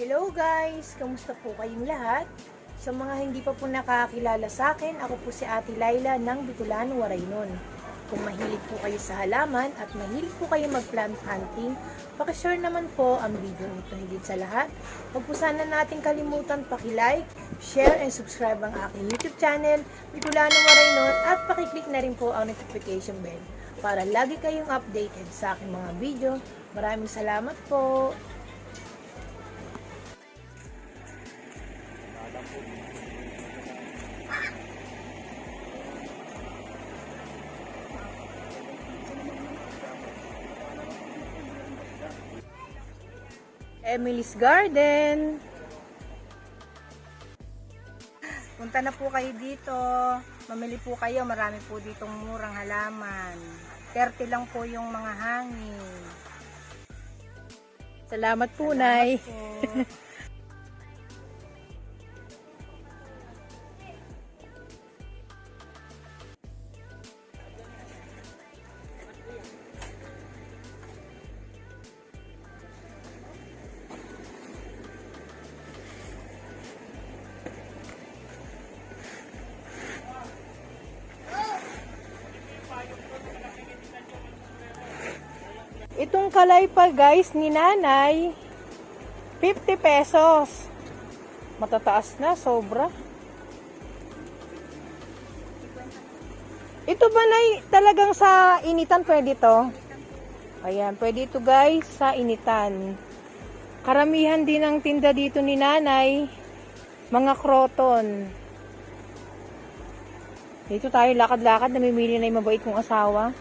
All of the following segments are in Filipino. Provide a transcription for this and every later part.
Hello guys! Kamusta po kayong lahat? Sa mga hindi pa po nakakilala sa akin, ako po si Ate Laila ng Bicolano, Waraynon. Kung mahilig po kayo sa halaman at mahilig po kayo mag-plant hunting, pakishare naman po ang video nito. Higit sa lahat, huwag po sana natin kalimutan paki-like, share, and subscribe ang aking YouTube channel, Bicolano, Waraynon, at paki-click na rin po ang notification bell para lagi kayong updated sa aking mga video. Maraming salamat po! Emily's Garden. Punta na po kayo dito. Mamili po kayo. Marami po ditong murang halaman. 30 lang po yung mga hangin. Salamat po, Nay. Po. Itong kalaypal guys ni Nanay, 50 pesos. Matataas na, sobra. Ito ba Nay, talagang sa initan pwede to? Ayan, pwede ito guys sa initan. Karamihan din ang tinda dito ni Nanay, mga croton. Dito tayo lakad-lakad, namimili na yung mabait kong asawa.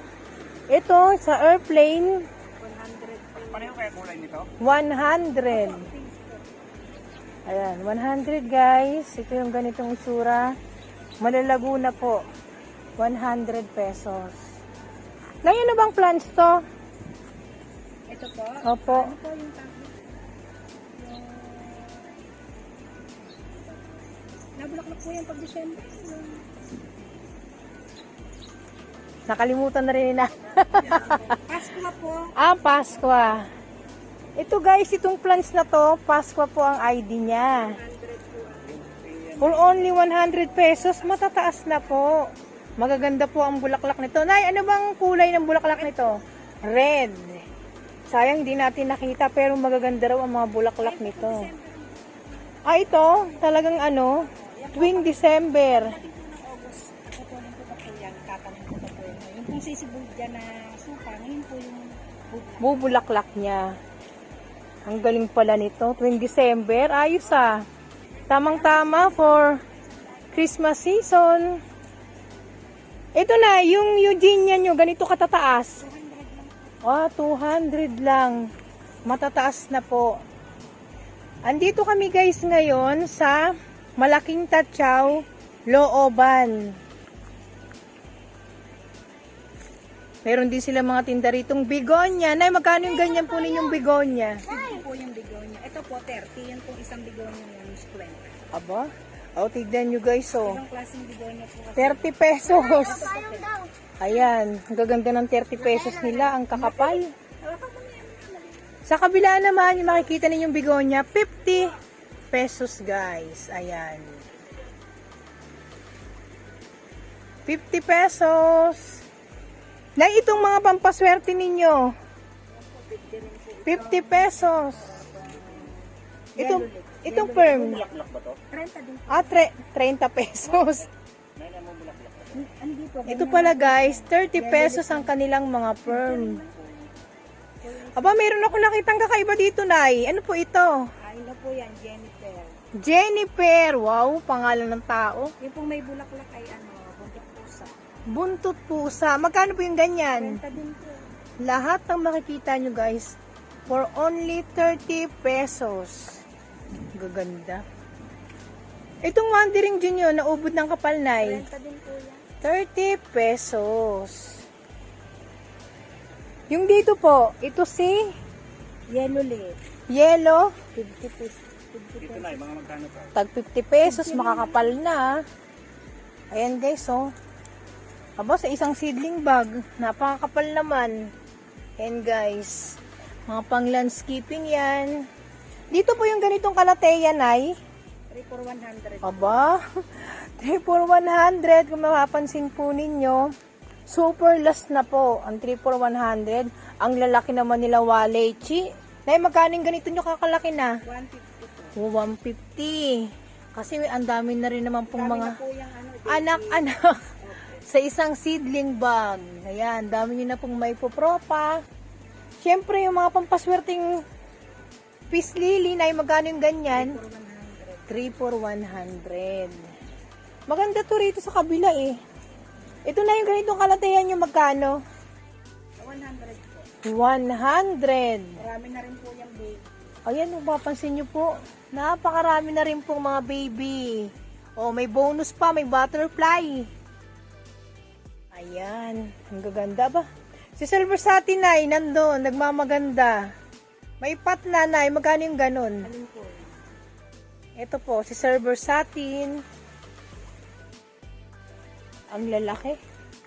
Ito, sa airplane, 100. Pareho kaya kulay nito? 100. Ayan, 100 guys. Ito yung ganitong itsura. Malalago na po. 100 pesos. Nay, ano bang plants to? Ito po? Opo. Ano po yung tawag? Nabulaklak po yan pag December. Nakalimutan na rin na. Pasko na po. Paskwa. Ito guys, itong plants na to, Paskwa po ang ID niya. For only 100 pesos, matataas na po. Magaganda po ang bulaklak nito. Nay, ano bang kulay ng bulaklak nito? Red. Sayang hindi natin nakita, pero magaganda raw ang mga bulaklak nito. Ito, talagang tuwing December. Kung sisibog dyan na supa, ngayon po yung Bubulaklak niya. Ang galing pala nito. Tuwing December, ayos Tamang-tama for Christmas season. Ito na, yung Eugenia nyo, ganito katataas. 200 lang. Matataas na po. Andito kami guys ngayon sa Malaking Tatyaw, Looban. Meron din sila mga tinda ritong bigonya. Nay, magkano yung ganyan po ninyong bigonya? ito po yung bigonya. Ito po 30, yan po isang bigonya yan, 20. Aba? Tignan nyo guys, Ibang klaseng bigonya po kasi. 30 pesos. Ayan, ang gaganda ng 30 pesos nila, ang kakapal. Sa kabila naman, yung makikita ninyong bigonya, 50 pesos guys. Ayan. 50 pesos. Na itong mga pampaswerte ninyo, 50 pesos. Itong perm. 30 din. 30 pesos. Ito pala guys, 30 pesos ang kanilang mga perm. Aba, mayroon ako nakitang kakaiba dito, Nay. Ano po ito? Ano po yan, Jennifer. Jennifer. Wow, pangalan ng tao. Yung pong may bulaklak ay buntot pusa. Buntot pusa. Magkano po yung ganyan? 30 din po. Lahat ng makikita nyo guys, for only 30 pesos. Gaganda. Itong Wandering Junior, naubod ng kapal, Nay. 30 din po yan. 30 pesos. Yung dito po, ito si Yellow leaf. Yellow. 50 pesos. Dito na, mga magkano pa? Tag 50 pesos, makakapal na. Ayan guys, Aba, sa isang seedling bag, napakakapal naman. Ayan guys, mga pang landscaping yan. Dito po yung ganitong kalateya, Nay. 3 for 100. Aba, 3 for 100. Kung mapapansin po ninyo, super last na po ang 3 for 100. Ang lalaki naman nila Walechi. Nay, magkano yung ganito nyo kakalaki na? 150 po. 150. Kasi ang dami na rin naman pong Dami mga na po yung ano, anak-anak sa isang seedling bag. Ayan, dami nyo na pong may pupropa. Siyempre, yung mga pampaswerteng peace lily na magkano yung ganyan? 3 for 100. Maganda to rito sa kabila eh. Ito na yung ganitong kalatehan nyo magkano? 100 po. 100. Marami na rin po yung big. Ayan, mapapansin nyo po. Napakarami na rin pong mga baby. Oh, may bonus pa, may butterfly. Ayan, ang gaganda ba? Si Silver Satin ay nandun, nagmamaganda. May pat na, Nay, magkano yung ganun? Alin po? Ito po, si Silver Satin. Ang lalaki.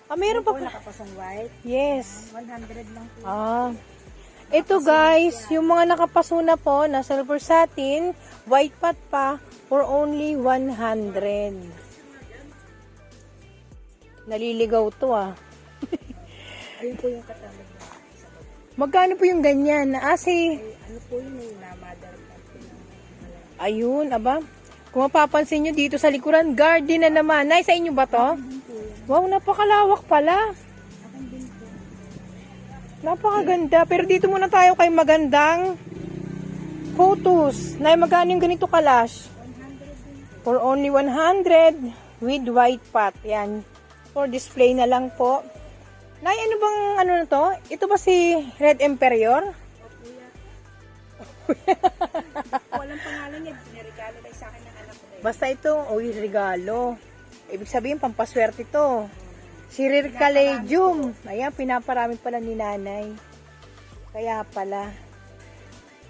Ah, meron pa Po, po. nakapasang white. Yes. 100 lang po. Ah. Ito guys, yung mga nakapaso na po na Silver Satin, white pat pa, for only 100. Naliligaw to ah. Ayun po yung katamad na. Magkano po yung ganyan? Asi, Ano po yun yung na mother plant po ng ayun, aba. Kung mapapansin nyo dito sa likuran, garden na naman. Nay, sa inyo ba to? Wow, napakalawak pala. akin din po. Napakaganda. Pero dito muna tayo kay magandang photos. Nay, magkano yung ganito kalash? 100 din po. For only 100 with white pot. Yan. For display na lang po. Nay, ano bang ano na to? Ito ba si Red Emperor? O kuya. Walang pangalan niya. Niregalo kayo sa akin ng anak ko. Basta ito, uy, regalo. Ibig sabihin, pampaswerte to. Si Rircalegium. Ayan, pinaparami pala ni nanay. Kaya pala.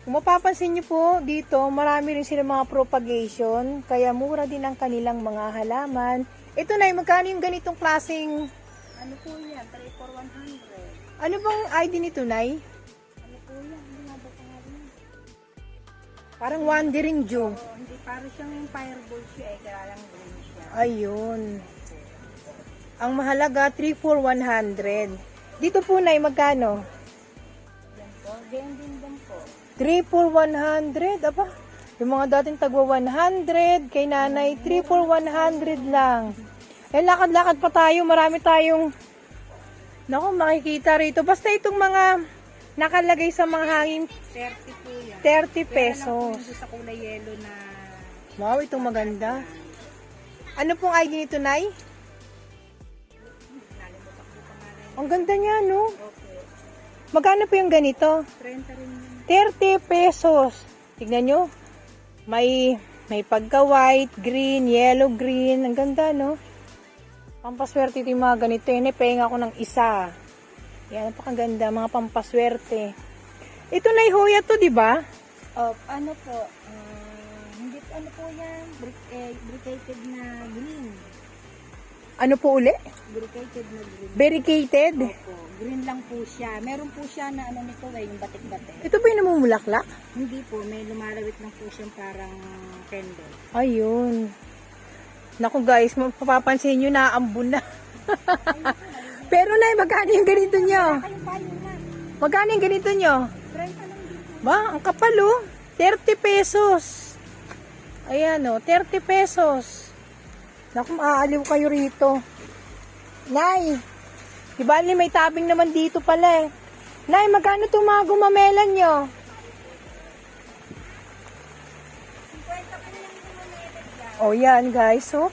Kung mapapansin niyo po, dito, marami rin sila mga propagation. Kaya mura din ang kanilang mga halaman. Ito na, magkano yung ganitong klaseng... Ano po yan? 3 for 100. Ano bang ID nito, Nay? Ano po yan? Hindi nga ba pangalan yan? Parang Wandering Dew. Oo, hindi para siyang fireball siya eh. Kaya lang green siya. Ayun. Ang mahalaga, 3 for 100. Dito po, Nay, magkano? Yan po. Ganyan din po. 3 for 100. Aba, yung mga dating tagwa 100, kay nanay, 3 for 100 lang. Eh, lakad-lakad pa tayo. Marami tayong, naku, makikita rito. Basta itong mga nakalagay sa mga hangin, 30 po yan. 30 pesos. Kaya lang po sa kulay yellow na Wow, itong maganda. Ano pong ID nito, Nay? nalimutan ko pangalan. Ang ganda niya, no? Okay. Magkano po yung ganito? 30 rin yun. 30 pesos. Tignan nyo. May pagka-white, green, yellow, green. Ang ganda, no? Pampaswerte ito yung mga ganito. Yun, pahinga ko ng isa. Yan, napakaganda. Mga pampaswerte. Ito na ihuya to, di ba? Ano po, hindi ano po yan, bricated na green. Ano po uli? Bricated na green. Barricaded? Opo, green lang po siya. Meron po siya na ano nito yung batik-batik. Ito ba yung namumulaklak? Hindi po, may lumalawit lang po siyang parang candle. Ayun. Naku guys, mapapansin nyo na ambun na. Pero na, magkano yung ganito nyo? Ayun pa yun na, Magkano yung ganito nyo? 30 lang din po. Ba, ang kapal oh. 30 pesos. Ayan oh, 30 pesos. Naku, maaaliw kayo rito. Nay, di bali may tabing naman dito pala eh. Nay, magkano itong mga gumamelan nyo? 50 Oh, yan guys, oh.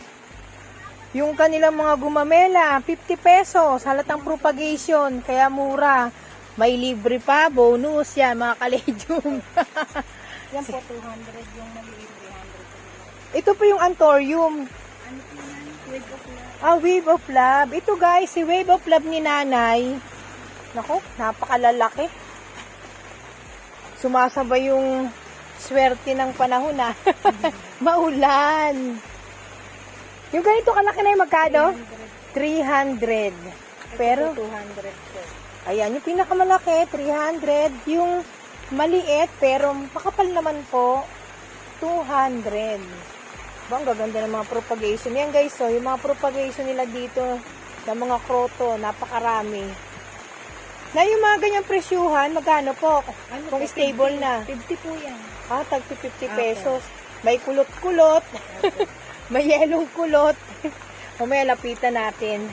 Yung kanilang mga gumamela, 50 pesos, halatang propagation, kaya mura. May libre pa, bonus yan, mga kaledyum. Yan po, 200 yung maliit, 300. Ito po yung anthurium. Ano po yan? Wave of love. Ah, Wave of Love. Ito guys, si Wave of Love ni nanay. Naku, napakalalaki. Sumasabay yung swerte ng panahon na. Maulan. Yung ganito kalaki na yung magkano? 300. Pero, 200 po. ayan, yung pinakamalaki, 300. Yung Maliit, pero makapal naman po. 200. Ang gaganda ng mga propagation. Yan guys, so, yung mga propagation nila dito, ng mga kroto, napakarami. Na yung mga ganyang presyuhan, magkano po? Kung stable na. 50 po yan. Tag 50 pesos. May kulot-kulot. May yelong kulot. Mamaya lapitan natin.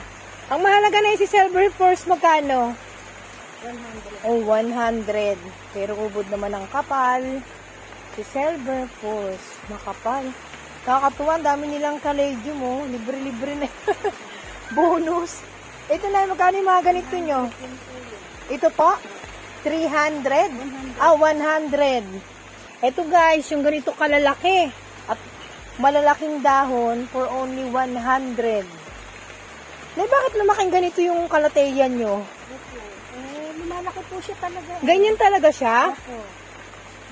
Ang mahalaga na yung si Silver Force, magkano? 100. Oh, 100. Pero ubod naman ang kapal. Si Silver Force, makapal. Nakakatuwa, ang dami nilang kaledium, oh. Libre-libre na. Bonus. Ito na, magkano yung mga ganito nyo? Ito po? 300? 100. Ito guys, yung ganito kalalaki. At malalaking dahon for only 100. Bakit lumaking ganito yung kalateyan nyo? Lumalaki po siya talaga. Ganyan talaga siya? Opo.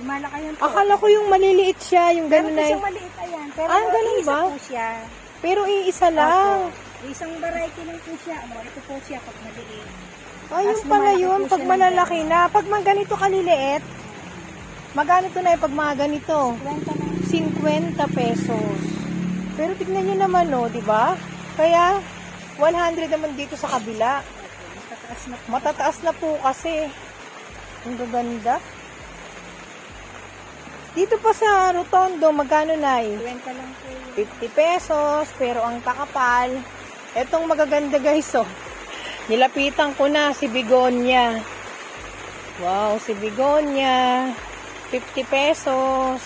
Lumalaki yan po. Akala ko yung maliliit siya, yung Meron ganun po na. siyang maliit ayan. Pero Ganun isa ba? po siya. Pero iisa lang. Opo. Isang variety lang po siya. Ito po siya pag maliit. Ayun pala lumalaki yun, po pag siya ng malalaki na. Pag mga ganito kaliliit, magkano to na pag mga ganito? 50 pesos. Pero tignan nyo naman, no, di ba? Kaya, 100 naman dito sa kabila. Matataas na po kasi. Ang gaganda. Dito pa sa Rotondo, magkano na 20 lang po yun. 50 pesos, pero ang kakapal. Etong magaganda guys, oh. Nilapitan ko na si Bigonia. Wow, si Bigonia. 50 pesos.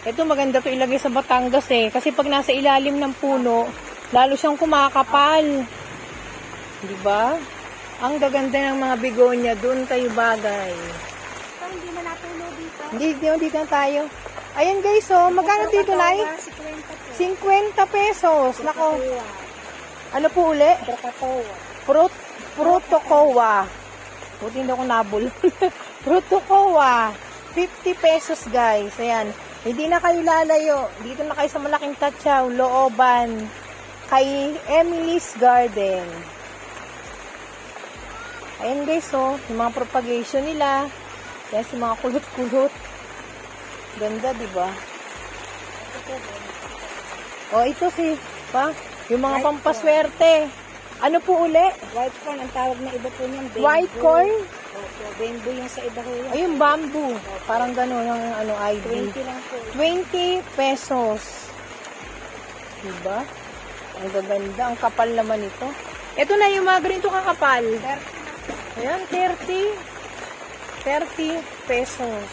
Ito maganda to ilagay sa Batangas eh. Kasi pag nasa ilalim ng puno, lalo siyang kumakapal. Diba? Ang gaganda ng mga Bigonia. Doon tayo bagay. Hindi na natulo dito. Dito na tayo. Ayan guys, oh. Magkano dito, Nay? 50 pesos. Nako. Ano po uli? Protocoa. Buti hindi ako nabul. Protocoa. 50 pesos guys. Ayan. Hindi na kayo lalayo. Dito na kayo sa malaking Tatsaw, Looban. Kay Emily's Garden. Ayan guys, oh. Yung mga propagation nila. Yan si mga kulot-kulot. Ganda, diba? Oh, ito si, yung mga pampaswerte. Ano po uli? White corn, ang tawag na iba po niyan. Bamboo. White corn? Opo, bamboo yung sa iba ko yun. Ayun, bamboo. Parang gano'n ang ID. 20 lang po. 20 pesos. Diba? Ang gaganda. Ang kapal naman ito. Ito na yung mga ganito kakapal. 30 Ayan, 30 pesos.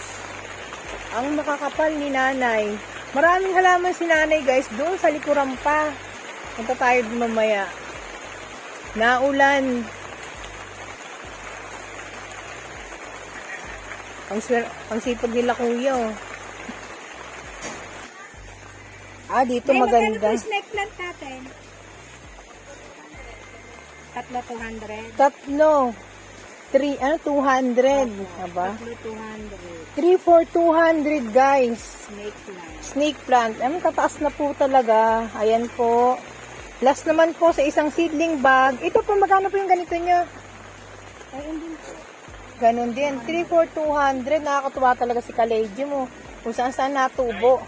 Ang makakapal ni nanay. Maraming halaman si nanay guys. Doon sa likuran pa. Punta tayo mamaya. Naulan. Ang sipag nila kuya. Oh. Dito maganda. Magkano po snake plant natin? Tatlo 200. Tatlo. 200. Aba? Tatlo 200. 3 for 200 guys. Snake plant. Snake plant. Tataas na po talaga. Ayan po. Last naman po sa isang seedling bag. Ito po, magkano po yung ganito nyo? Ayun din po. Ganon din. 3 for 200. Nakakatuwa talaga si Kaleji mo. Kung saan saan natubo.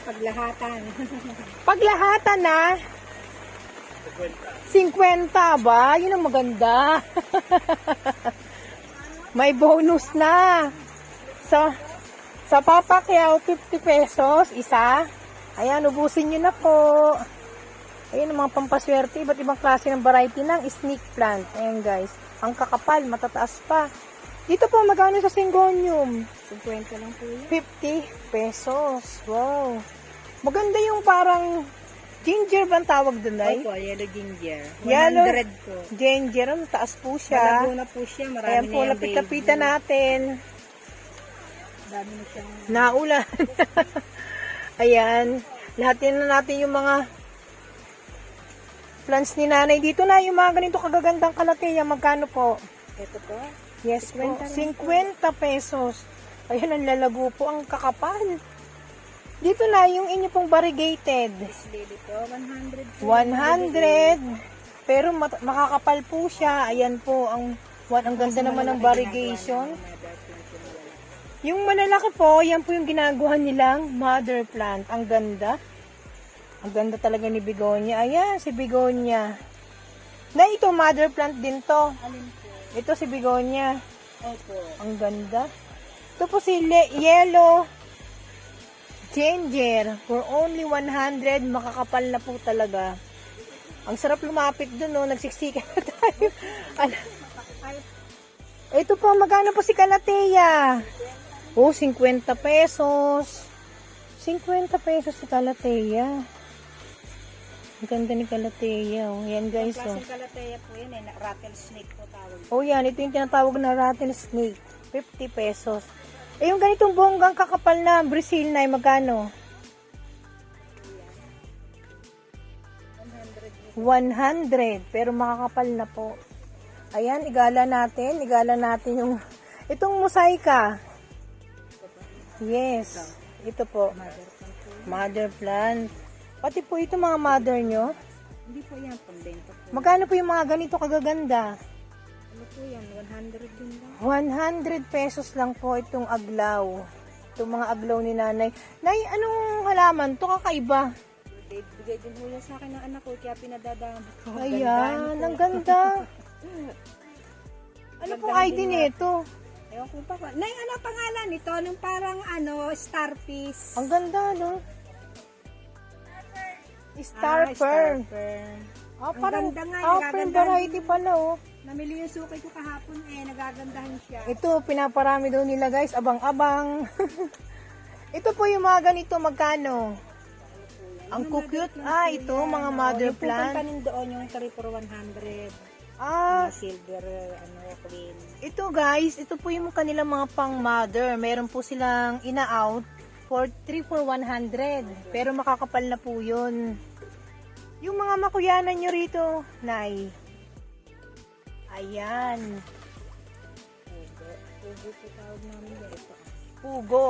Paglahatan. Paglahatan na. 50 ba? Yun ang maganda. May bonus na. Sa Papakyaw, 50 pesos. Isa. Ayan, ubusin nyo na po. Ayan, ang mga pampaswerte. Iba't ibang klase ng variety ng snake plant. Ayan guys. Ang kakapal, matataas pa. Dito po, magkano sa Syngonium? 50 lang po yun. 50 pesos. Wow. Maganda yung parang ginger ba ang tawag doon ay? Opo, yellow ginger. 100 Yellow po. ginger. Ang taas po siya. Malabo na po siya. Marami Ayan na po, yung lapit-lapitan baby. natin. Dami na siyang... Naulan. Ayan. Lahatin na natin yung mga plants ni nanay. Dito na yung mga ganito kagagandang kalateya. Magkano po? Ito po. Yes po. 50 50 pesos. Ayan, ang lalago po. Ang kakapal. Dito na yung inyo pong variegated. This lady po, 100 po. 100. Pero makakapal po siya. Ayan po, ang ganda naman ng variegation. Yung malalaki po, yan po yung ginagawa nilang mother plant. Ang ganda. Ang ganda talaga ni Begonia. Ayan, si Begonia. Na ito, mother plant din to. Alin po? Ito si Begonia. Opo. Ang ganda. Ito po si yellow ginger. For only 100, makakapal na po talaga. Ang sarap lumapit dun, no? Nagsiksikan na tayo. Ito po, magkano po si Calathea? Oh, 50 pesos. 50 pesos si Calathea. Ang ganda ni Calathea. Oh. Yan guys. Oh. Klaseng Calathea po yun eh. Rattlesnake po tawag. Oh yan, ito yung tinatawag na rattlesnake. 50 pesos. Eh yung ganitong bonggang kakapal na Brazil na, magkano? 100. Pero makakapal na po. Ayan, igala natin. Igala natin yung... Itong mosaika. Yes. Ito po. Mother plant. Pati po ito mga mother nyo. Hindi po yan, pambenta po. Magkano po yung mga ganito kagaganda? Ano po yan, 100 din lang. 100 pesos lang po itong aglaw. Itong mga aglaw ni nanay. Nay, anong halaman? Ito kakaiba. Bigay din po yan sa akin ng anak ko, kaya pinadadamot ko. Ayan, ang ganda. Ano pong ID nito? Ewan ko pa ba. Nay, ano pangalan nito? Nung parang starfish. Ang ganda, no? Star Fern. Ah, Ang parang ganda nga, Fern nagagandahan variety pala, oh. Namili yung suki ko kahapon nagagandahan siya. Ito, pinaparami daw nila guys, abang-abang. Ito po yung mga ganito, magkano? Ang cute. Ah, ito, mga mother Yung plant. panin doon, yung 3 for 100. Ah, Silver, queen. ito guys, ito po yung kanilang mga pang mother. Meron po silang ina-out for 3 for 100. Pero makakapal na po yun. Yung mga makuyanan nyo rito, Nay. Ayan. Pugo po tawag namin ito. Pugo.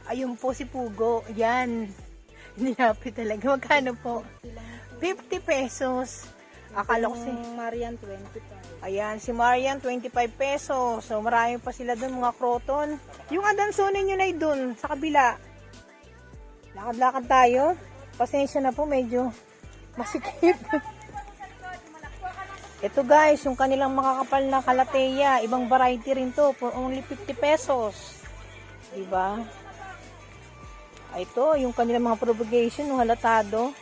Ayun po si Pugo. Yan. Nilapit talaga. Magkano po? 50 pesos. Akala ko si... Marian, 25. Ayan, si Marian, 25 pesos. So, marami pa sila dun, mga croton. Yung adansonin nyo na dun, sa kabila. Lakad-lakad tayo. Pasensya na po, medyo masikip. Ito guys, yung kanilang makakapal na Calathea. Ibang variety rin to, for only 50 pesos. Diba? Ito, yung kanilang mga propagation, yung halatado.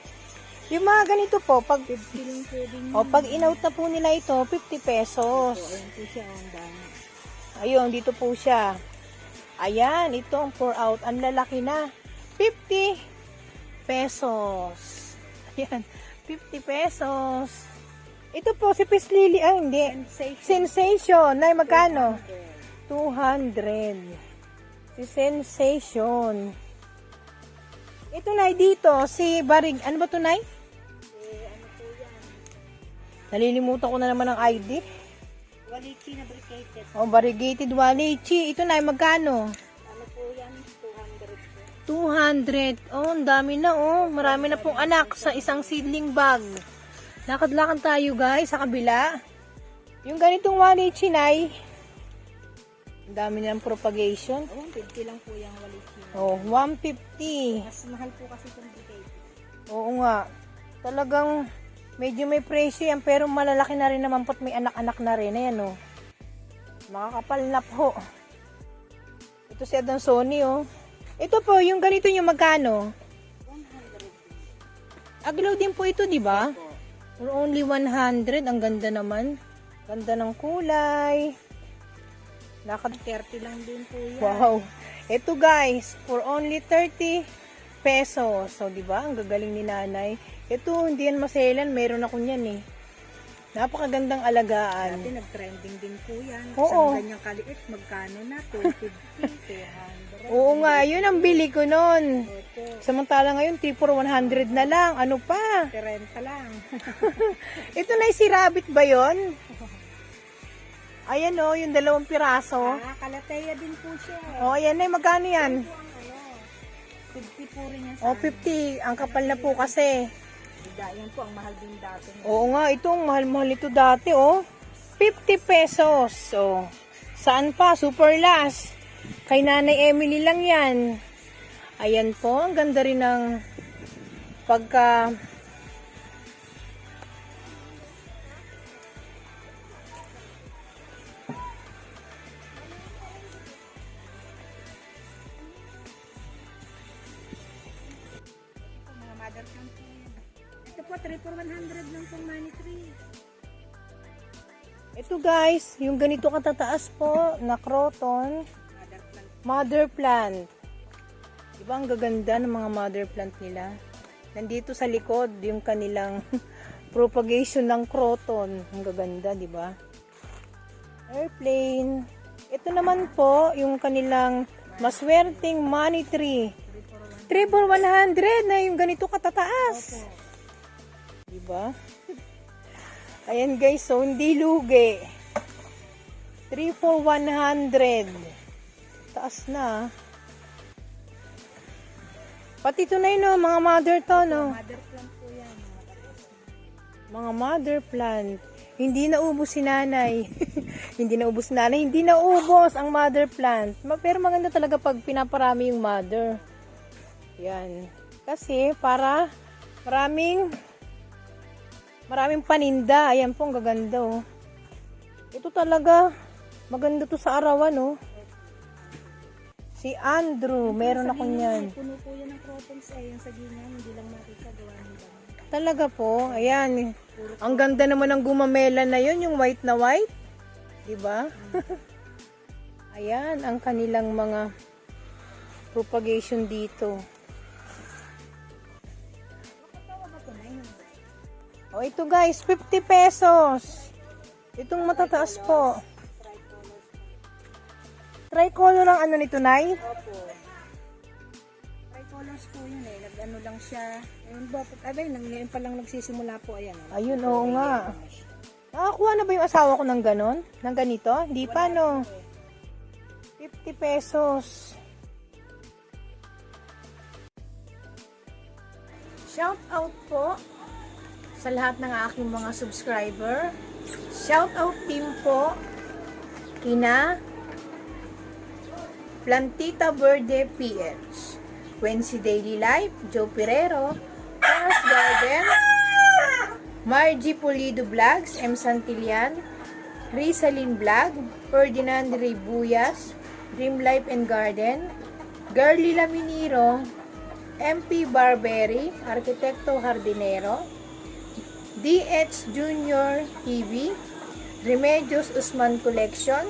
Yung mga ganito po, pag inaut na po nila ito, 50 pesos. Ayan po siya, ang dami. Ayun, dito po siya. Ayan, ito ang pour out. Ang lalaki na. 50 pesos. Ayan, 50 pesos. Ito po, si Peace Lily. Ah, hindi. Sensation. Nay, magkano? 200. Si Sensation. Ito, Nay, dito. Si Barig. Ano ba ito, Nay? Nalilimutan ko na naman ang ID. Walichi na bricated. Oh, variegated walichi. Ito na, magkano? Ano po yan? 200 po. 200. Oh, ang dami na, oh. Marami na pong anak sa isang seedling bag. Lakad-lakad tayo, guys, sa kabila. Yung ganitong walichi, Nay. Ang dami nilang propagation. 150 lang po yung walichi. Oh, 150. Mas mahal po kasi itong bricated. Oo nga. Talagang medyo may presyo yan, pero malalaki na rin naman po't may anak-anak na rin. Ayan, oh. Makakapal na po. Ito si Adansoni, oh. Ito po, yung ganito yung magkano? 100. Aglaw din po ito, di ba? For only 100. Ang ganda naman. Ganda ng kulay. Lakad 30 lang din po yan. Wow. Ito guys, for only 30 pesos. So, di ba? Ang gagaling ni nanay. Ito, hindi yan maselan. Meron ako niyan eh. Napakagandang alagaan. Dati nag-trending din po yan. Oo. Isang ganyang kaliit, magkano na? 250, 200. Oo nga, yun ang bili ko nun. Opo. Samantala ngayon, 3 for 100 na lang. Ano pa? 30 lang. Ito na si rabbit ba yun? Ayan o, yung 2 piraso. Calathea din po siya. O, ayan na, magkano yan? Ito ang 50 po rin yan O, 50. Ang kapal na po kasi. Yan po, ang mahal din dati. Oo nga, itong mahal-mahal ito dati, oh. 50 pesos. So, saan pa? Super last. Kay Nanay Emily lang yan. Ayan po, ang ganda rin ng pagka... Mga mother plant po yan. Ito po, 3 for 100 lang pong money tree. Ito guys, yung ganito katataas po na croton, Mother plant. mother plant. Diba ang gaganda ng mga mother plant nila? Nandito sa likod yung kanilang propagation ng croton. Ang gaganda, di ba? Airplane. Ito naman po yung kanilang maswerteng money tree. 3 for 100 na yung ganito katataas. Di ba? Ayan guys, so hindi lugi. 3 for 100. Taas na. Pati ito na yun, no? Mga mother to, no? Mother plant po yan. Mga mother plant. Hindi naubos si nanay. Hindi naubos si nanay. Hindi naubos ang mother plant. Pero maganda talaga pag pinaparami yung mother. Yan. Kasi para maraming paninda. Ayan po, ang gaganda, oh. Ito talaga, maganda to sa arawan, oh. Si Andrew, meron ako niyan. Puno po yan ng crotons yung sa ganyan, hindi lang makita gawa ng dami. Talaga po, ayan. Ang ganda naman ng gumamela na yun, yung white na white. Diba? Ayan, ang kanilang mga propagation dito. O, ito guys, 50 pesos. Itong matataas po. Tricolor ang ano nito, Nay? Opo. Tricolors po yun Nag-ano lang siya. Ayun ba? Ngayon pa lang nagsisimula po. Ayan. Ayun, oo nga. Nakakuha na ba yung asawa ko ng ganon? Ng ganito? Hindi pa, no? 50 pesos. Shout out po sa lahat ng aking mga subscriber. Shout out team po kina Plantita Verde PH, Quincy Daily Life, Joe Pirero, Paras Garden, Margie Pulido Vlogs, M. Santillan, Rizalyn Vlog, Ferdinand Ribuyas, Dream Life and Garden, Girly Laminiro, MP Barberi, Arkitekto Hardinero, DH Junior TV, Remedios Usman Collection,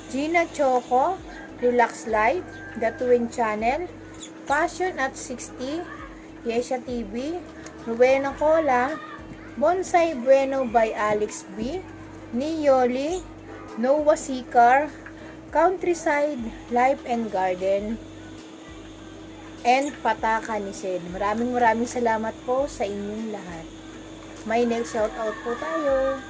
Gina Choco, Relax Life, The Twin Channel, Passion at 60, Yesha TV, Rowena Cola, Bonsai Bueno by Alex B, Niyoli, Noah Sikar, Countryside, Life and Garden, and Pataka ni Sed. Maraming salamat po sa inyong lahat. May next shoutout po tayo.